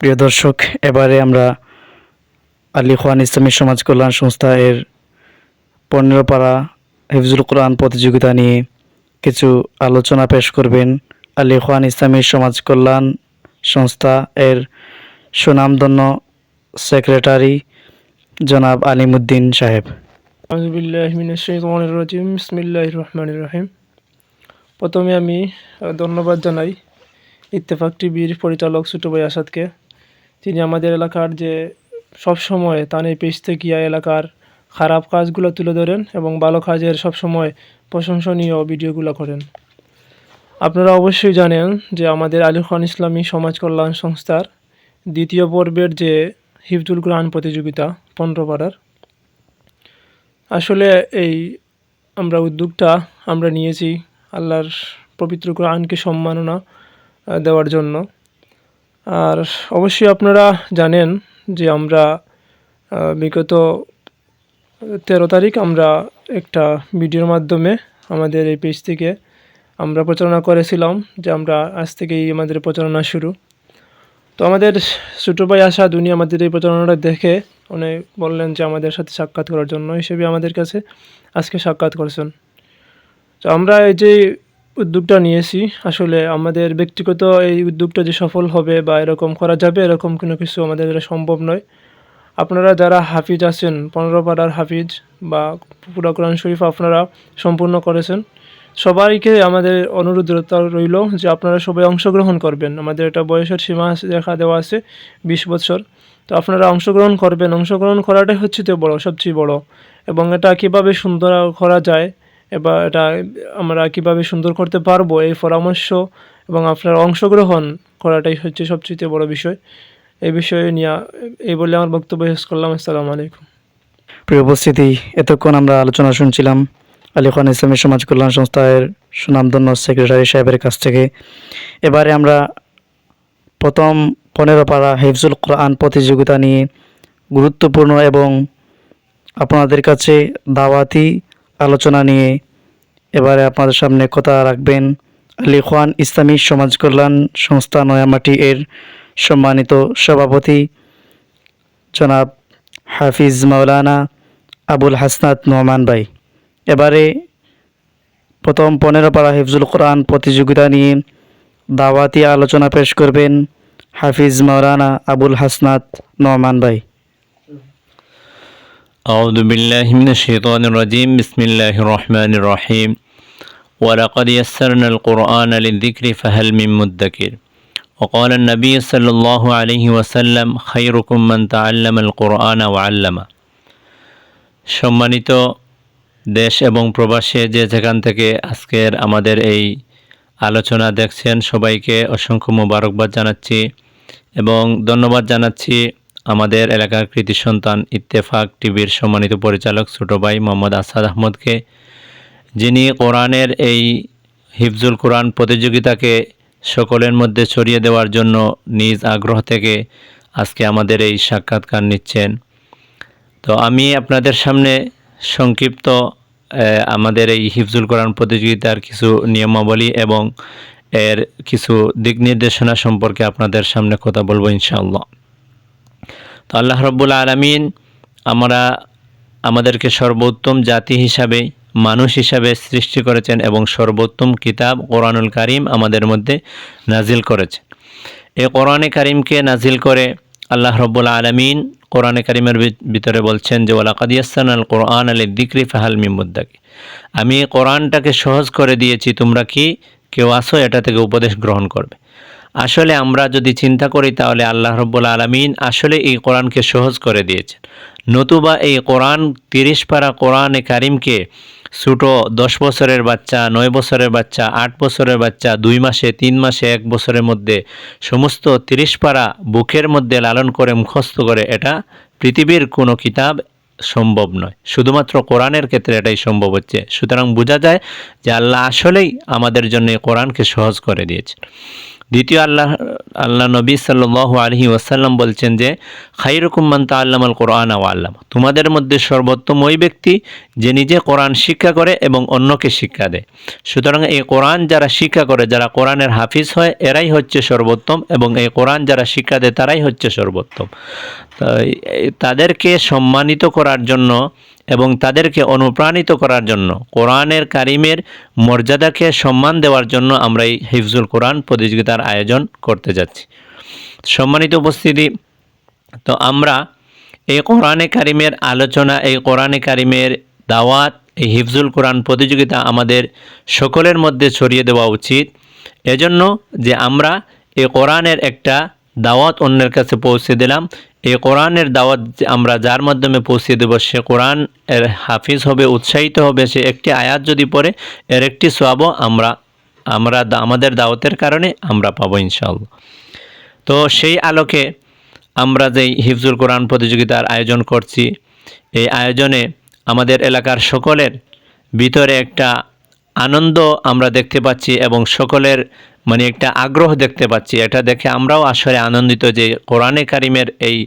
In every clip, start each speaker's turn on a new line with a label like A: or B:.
A: প্রিয় দর্শক, এবারে আমরা আলী খান ইসলামী সমাজ কল্যাণ সংস্থা এর 15 পারা হিফজুল কোরআন প্রতিযোগিতা নিয়ে কিছু আলোচনা পেশ করবেন আলী খান ইসলামী সমাজ কল্যাণ সংস্থা এর সুনামধন্য সেক্রেটারি জনাব আলিমুদ্দিন সাহেব।
B: আউযুবিল্লাহি মিনাশ শাইতানির রাজিম। বিসমিল্লাহির রহমানির রহিম। প্রথমে আমি ধন্যবাদ জানাই ইত্তেফাক টিভির পরিচালক ছোট ভাই আসাদকে। তিনি আমাদের এলাকার যে সবসময় তানের পেজ থেকে এলাকার খারাপ কাজগুলো তুলে ধরেন এবং ভালো কাজের সবসময় প্রশংসনীয় ভিডিওগুলো করেন। আপনারা অবশ্যই জানেন যে আমাদের আলী খান ইসলামী সমাজ কল্যাণ সংস্থার দ্বিতীয় পর্বের যে হিফজুল কোরআন প্রতিযোগিতা 15 পারার, আসলে এই উদ্যোগটা আমরা নিয়েছি আল্লাহর পবিত্র কোরআনকে সম্মাননা দেওয়ার জন্য। আর অবশ্যই আপনারা জানেন যে আমরা বিগত 13 তারিখ আমরা একটা ভিডিওর মাধ্যমে আমাদের এই পেজ থেকে আমরা প্রচারণা করেছিলাম যে আমরা আজ থেকেই আমাদের প্রচারণা শুরু। তো আমাদের ছোটো ভাই আসাদ উনি আমাদের এই প্রচারণাটা দেখে উনি বললেন যে আমাদের সাথে সাক্ষাৎ করার জন্য, হিসেবে আমাদের কাছে আজকে সাক্ষাৎ করেছেন। তো আমরা এই যে উদ্যোগটা নিয়েছি, আসলে আমাদের ব্যক্তিগত এই উদ্যোগটা যে সফল হবে বা এরকম করা যাবে এরকম কোনো কিছু আমাদের দ্বারা সম্ভব নয়। আপনারা যারা হাফিজ আছেন, 15 পারার হাফিজ বা পুরা কোরআন শরীফ আপনারা সম্পূর্ণ করেছেন, সবাইকে আমাদের অনুরোধ রইল যে আপনারা সবাই অংশগ্রহণ করবেন। আমাদের একটা বয়সের সীমা দেখা দেওয়া আছে 20 বছর। তো আপনারা অংশগ্রহণ করবেন। অংশগ্রহণ করাটাই হচ্ছে তো সবচেয়ে বড়, এবং এটা কীভাবে সুন্দর করা যায় এবার এটা আমরা কীভাবে সুন্দর করতে পারবো এই পরামর্শ এবং আপনার অংশগ্রহণ করাটাই হচ্ছে সবচেয়ে বড় বিষয়। এই বিষয়ে নিয়ে এই বলে আমার বক্তব্য শেষ করলাম। আসসালামু আলাইকুম।
A: প্রিয় উপস্থিতি, এতক্ষণ আমরা আলোচনা শুনছিলাম আলী খান ইসলামী সমাজ কল্যাণ সংস্থার সুনামধন্য সেক্রেটারি সাহেবের কাছ থেকে। এবারে আমরা প্রথম 15 পারা হিফজুল কোরআন প্রতিযোগিতা নিয়ে গুরুত্বপূর্ণ এবং আপনাদের কাছে দাওয়াতি আলোচনা নিয়ে এবারে আপনাদের সামনে কথা রাখবেন আলী খান ইসলামী সমাজ কল্যাণ সংস্থা নয়ামাটি এর সম্মানিত সভাপতি জনাব হাফিজ মাওলানা আবুল হাসনাত নোমান ভাই। এবারে প্রথম 15 পারা হিফজুল কোরআন প্রতিযোগিতা নিয়ে দাওয়াতি আলোচনা পেশ করবেন হাফিজ মাওলানা আবুল হাসনাত নোমান ভাই।
C: أعوذ بالله من الشيطان الرجيم. بسم الله الرحمن الرحيم. ولقد يسرنا القرآن للذكر فهل من مدكر. وقال النبي صلى الله عليه وسلم خيركم من تعلم القرآن وعلمه. সম্মানিত দেশ এবং প্রবাসে যে যেখান থেকে আজকের আমাদের এই আলোচনা দেখছেন সবাইকে অসংখ্য মোবারকবাদ জানাচ্ছি এবং ধন্যবাদ জানাচ্ছি আমাদের এলাকার কৃতি সন্তান ইত্তেফাক টিভির সম্মানিত পরিচালক ছোটো ভাই মোহাম্মদ আসাদ আহমদকে, যিনি কোরআনের এই হিফজুল কোরআন প্রতিযোগিতাকে সকলের মধ্যে ছড়িয়ে দেওয়ার জন্য নিজ আগ্রহ থেকে আজকে আমাদের এই সাক্ষাৎকার নিচ্ছেন। তো আমি আপনাদের সামনে সংক্ষিপ্ত আমাদের এই হিফজুল কোরআন প্রতিযোগিতার কিছু নিয়মাবলী এবং এর কিছু দিক নির্দেশনা সম্পর্কে আপনাদের সামনে কথা বলবো ইনশাআল্লাহ। তো আল্লাহ রাব্বুল আলামিন আমাদেরকে সর্বোত্তম জাতি হিসাবে, মানুষ হিসাবে সৃষ্টি করেছেন এবং সর্বোত্তম কিতাব কোরআনুল কারীম আমাদের মধ্যে নাজিল করেছেন। এই কোরআনে কারীমকে নাজিল করে আল্লাহ রাব্বুল আলামিন কোরআনে কারীমের ভিতরে বলছেন যে ওয়ালাকাদ ইয়াসসারনাল কোরআনা লিযিকরি ফাহাল মিন মুদ্দাকির। আমি কোরআনটাকে সহজ করে দিয়েছি, তোমরা কি কেউ আসো এটা থেকে উপদেশ গ্রহণ করবে। আসলে আমরা যদি চিন্তা করি তাহলে আল্লাহ রাব্বুল আলামিন আসলে এই কোরআনকে সহজ করে দিয়েছেন। নতুবা এই কোরআন 30 পারা কোরআনে কারীমকে ছোটো 10 বছরের বাচ্চা, 9 বছরের বাচ্চা, 8 বছরের বাচ্চা 2 মাসে, 3 মাসে, 1 বছরের মধ্যে সমস্ত 30 পারা বুকের মধ্যে লালন করে মুখস্থ করে এটা পৃথিবীর কোনো কিতাব সম্ভব নয়। শুধুমাত্র কোরআনের ক্ষেত্রে এটাই সম্ভব হচ্ছে। সুতরাং বোঝা যায় যে আল্লাহ আসলেই আমাদের জন্য এই কোরআনকে সহজ করে দিয়েছেন। দ্বিতীয় আল্লাহ নবী সাল্লাল্লাহু আলাইহি ওয়াসাল্লাম বলছেন যে খায়রুকুম মান তাআল্লামাল কোরআন ওয়া আল্লামা, তোমাদের মধ্যে সর্বোত্তম ওই ব্যক্তি যে নিজে কোরআন শিক্ষা করে এবং অন্যকে শিক্ষা দেয়। সুতরাং এই কোরআন যারা শিক্ষা করে, যারা কোরআনের হাফিজ হয়, এরাই হচ্ছে সর্বোত্তম, এবং এই কোরআন যারা শিক্ষা দেয় তারাই হচ্ছে সর্বোত্তম। তাদেরকে সম্মানিত করার জন্য এবং তাদেরকে অনুপ্রাণিত করার জন্য, কোরআনের কারিমের মর্যাদাকে সম্মান দেওয়ার জন্য আমরা এই হিফজুল কোরআন প্রতিযোগিতার আয়োজন করতে যাচ্ছি। সম্মানিত উপস্থিতি, তো আমরা এই কোরআনে কারিমের আলোচনা, এই কোরআনে কারিমের দাওয়াত, এই হিফজুল কোরআন প্রতিযোগিতা আমাদের সকলের মধ্যে ছড়িয়ে দেওয়া উচিত। এজন্য যে আমরা এই কোরআনের একটা দাওয়াত অন্যের কাছে পৌঁছে দিলাম। এই কোরআনের দাওয়াত আমরা যার মাধ্যমে পৌঁছে দেব, সে কোরআন এর হাফিজ হবে, উৎসাহিত হবে। সে একটি আয়াত যদি পড়ে, এর একটি সওয়াবও আমাদের দাওয়াতের কারণে আমরা পাবো ইনশাআল্লাহ। তো সেই আলোকে আমরা যেই হিফজুল কোরআন প্রতিযোগিতার আয়োজন করছি, এই আয়োজনে আমাদের এলাকার সকলের ভিতরে একটা আনন্দ আমরা দেখতে পাচ্ছি এবং সকলের একটা আগ্রহ দেখতে পাচ্ছি। এটা দেখে আমরাও আসলে আনন্দিত যে কোরআনে কারিমের এই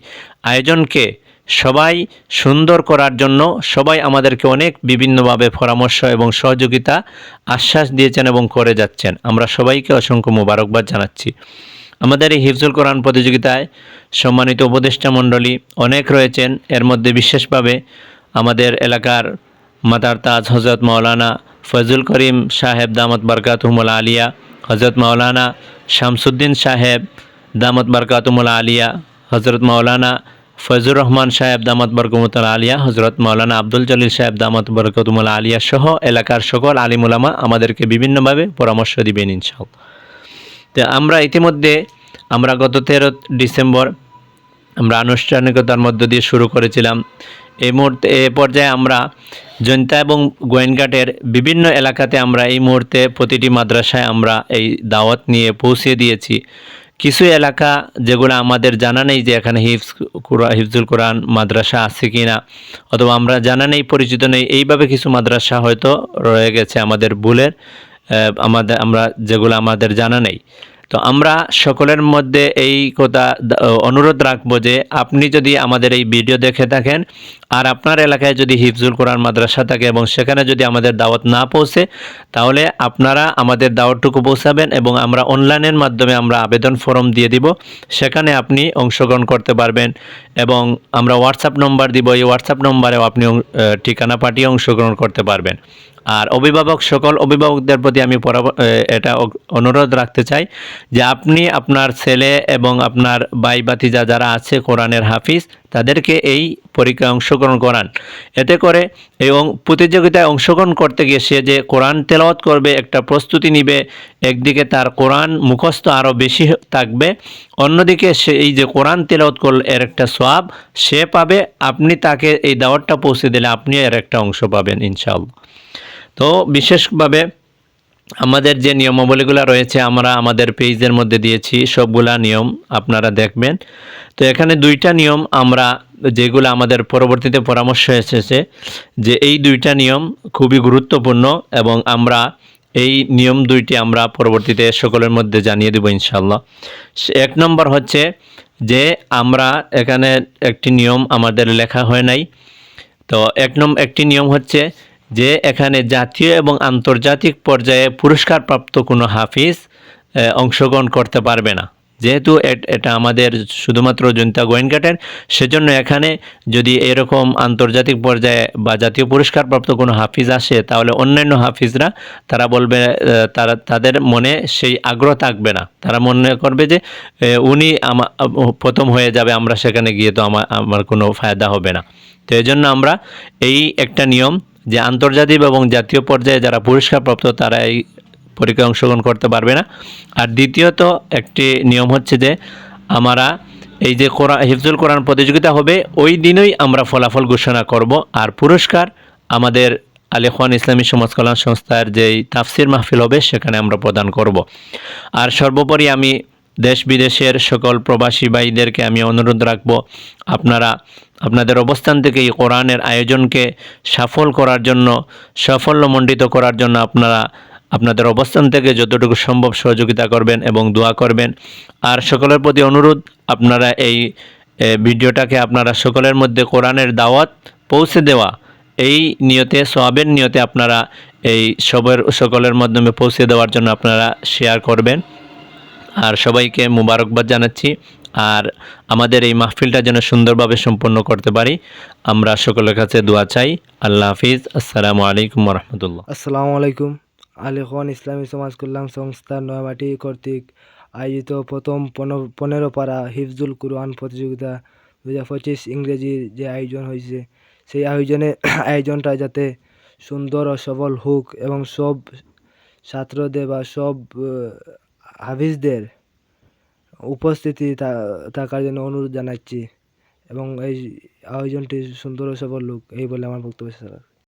C: আয়োজনকে সবাই সুন্দর করার জন্য সবাই আমাদেরকে অনেক বিভিন্নভাবে পরামর্শ এবং সহযোগিতা আশ্বাস দিয়েছেন এবং করে যাচ্ছেন। আমরা সবাইকে অসংখ্য মোবারকবাদ জানাচ্ছি। আমাদের এই হিফজুল কোরআন প্রতিযোগিতায় সম্মানিত উপদেষ্টা মণ্ডলী অনেক রয়েছেন। এর মধ্যে বিশেষভাবে আমাদের এলাকার মাদার তাজ হযরত মাওলানা ফজলুল করিম সাহেব দামাত বরকাতুহুল আলিয়া, হযরত মাওলানা শামসুদ্দিন সাহেব দামাত বরকাতুহুল আলিয়া, হযরত মাওলানা ফজলুর রহমান সাহেব দামাত বরকাতুহুল আলিয়া, হযরত মাওলানা আব্দুল জলিল সাহেব দামাত বরকাতুহুল আলিয়া সহ এলাকার সকল আলিম উলামা আমাদেরকে বিভিন্নভাবে পরামর্শ দিবেন ইনশাআল্লাহ। তো আমরা ইতিমধ্যে গত 13 ডিসেম্বর আমরা আনুষ্ঠানিকতার মধ্য দিয়ে শুরু করেছিলাম। এই পর্যায়ে আমরা জৈন্তা এবং গোয়েনঘাটের বিভিন্ন এলাকাতে আমরা এই মুহূর্তে প্রতিটি মাদ্রাসায় আমরা এই দাওয়াত নিয়ে পৌঁছে দিয়েছি। কিছু এলাকা যেগুলো আমাদের জানা নেই যে এখানে হিফজুল কোরআন মাদ্রাসা আছে কি না, অথবা আমরা জানা নেই, পরিচিত নেই, এইভাবে কিছু মাদ্রাসা হয়তো রয়ে গেছে আমাদের ভুলের, যেগুলো আমাদের জানা নেই। তো আমরা সকলের মধ্যে এই কথা অনুরোধ রাখবো যে আপনি যদি আমাদের এই ভিডিও দেখে থাকেন আর আপনার এলাকায় যদি হিফজুল কোরআন মাদ্রাসা থাকে এবং সেখানে যদি আমাদের দাওয়াত না পৌঁছে, তাহলে আপনারা আমাদের দাওয়াতটুকু পৌঁছাবেন এবং আমরা অনলাইনের মাধ্যমে আমরা আবেদন ফর্ম দিয়ে দিব, সেখানে আপনি অংশগ্রহণ করতে পারবেন। এবং আমরা হোয়াটসঅ্যাপ নম্বর দিব, এই হোয়াটসঅ্যাপ নম্বরেও আপনি ঠিকানা পাঠিয়ে অংশগ্রহণ করতে পারবেন। আর সকল অভিভাবকদের প্রতি আমি এটা অনুরোধ রাখতে চাই যে আপনি আপনার ছেলে এবং আপনার ভাই ভাতিজা যারা আছে কোরআনের হাফিজ, তাদেরকে এই পরীক্ষায় অংশগ্রহণ করান। এতে করে এই প্রতিযোগিতায় অংশগ্রহণ করতে গিয়ে সে যে কোরআন তেলাওয়াত করবে, একটা প্রস্তুতি নিবে, একদিকে তার কোরআন মুখস্থ আরও বেশি থাকবে, অন্যদিকে সে এই যে কোরআন তেলাওয়াত করলে এর একটা সওয়াব সে পাবে। আপনি তাকে এই দাওয়াতটা পৌঁছে দিলে আপনি এর একটা অংশ পাবেন ইনশাআল্লাহ। তো বিশেষভাবে আমাদের যে নিয়মাবলীগুলো রয়েছে আমরা আমাদের পেজের মধ্যে দিয়েছি, সবগুলা নিয়ম আপনারা দেখবেন। তো এখানে 2টা নিয়ম যেগুলো আমাদের পরবর্তীতে পরামর্শ এসেছে যে এই 2টা নিয়ম খুবই গুরুত্বপূর্ণ এবং আমরা এই নিয়ম 2টি আমরা পরবর্তীতে সকলের মধ্যে জানিয়ে দেব ইনশাআল্লাহ। 1 নম্বর হচ্ছে যে আমরা এখানে একটি নিয়ম আমাদের লেখা হয় নাই। তো একটি নিয়ম হচ্ছে যে এখানে জাতীয় এবং আন্তর্জাতিক পর্যায়ে পুরস্কারপ্রাপ্ত কোনো হাফিজ অংশগ্রহণ করতে পারবে না। যেহেতু এটা আমাদের শুধুমাত্র জৈন্তা গোয়েনঘাটের, সেজন্য এখানে যদি এরকম আন্তর্জাতিক পর্যায়ে বা জাতীয় পুরস্কারপ্রাপ্ত কোনো হাফিজ আসে, তাহলে অন্যান্য হাফিজরা তারা বলবে, তাদের মনে সেই আগ্রহ থাকবে না। তারা মনে করবে যে উনি প্রথম হয়ে যাবে, আমরা সেখানে গিয়ে তো আমার কোনো ফায়দা হবে না। তো এই জন্য আমরা এই একটা নিয়ম যে আন্তর্জাতিক এবং জাতীয় পর্যায়ে যারা পুরস্কারপ্রাপ্ত তারা এই পরীক্ষায় অংশগ্রহণ করতে পারবে না। আর দ্বিতীয়ত একটি নিয়ম হচ্ছে যে আমরা এই যে হিফজুল কোরআন প্রতিযোগিতা হবে ওই দিনই আমরা ফলাফল ঘোষণা করব, আর পুরস্কার আমাদের আল ইখওয়ান ইসলামী সমাজ কল্যাণ সংস্থার যেই তাফসির মাহফিল হবে সেখানে আমরা প্রদান করব। আর সর্বোপরি আমি দেশ বিদেশের সকল প্রবাসী ভাইদেরকে আমি অনুরোধ রাখব, আপনাদের অবস্থান থেকে এই কোরআনের আয়োজনকে সাফল্যমণ্ডিত করার জন্য আপনারা আপনাদের অবস্থান থেকে যতটুকু সম্ভব সহযোগিতা করবেন এবং দোয়া করবেন। আর সকলের প্রতি অনুরোধ, আপনারা এই ভিডিওটাকে আপনারা সকলের মধ্যে কোরআনের দাওয়াত পৌঁছে দেওয়া, এই নিয়তে, সওয়াবের নিয়তে আপনারা এই সকলের মাধ্যমে পৌঁছে দেওয়ার জন্য আপনারা শেয়ার করবেন। আর সবাইকে মুবারকবাদ জানাচ্ছি। আর আমাদের এই মাহফিলটা যেন সুন্দরভাবে সম্পন্ন করতে পারি, আমরা সকলের কাছে দোয়া চাই। আল্লাহ হাফিজ। আসসালামু আলাইকুম রহমতুল্লাহ।
D: আসসালামু আলাইকুম। আলিখন ইসলামী সমাজ কল্যাণ সংস্থা নয়ামাটি কর্তৃক আয়োজিত প্রথম 15 পারা হিফজুল কুরআন প্রতিযোগিতা 2025 ইংরেজির যে আয়োজন হয়েছে, সেই আয়োজনটা যাতে সুন্দর ও সফল হোক এবং সব ছাত্রদের বা সব হাফিজদের উপস্থিতি থাকার জন্য অনুরোধ জানাচ্ছি এবং এই আয়োজনটি সুন্দর ও সফল হোক, এই বলে আমার বক্তব্য শেষ।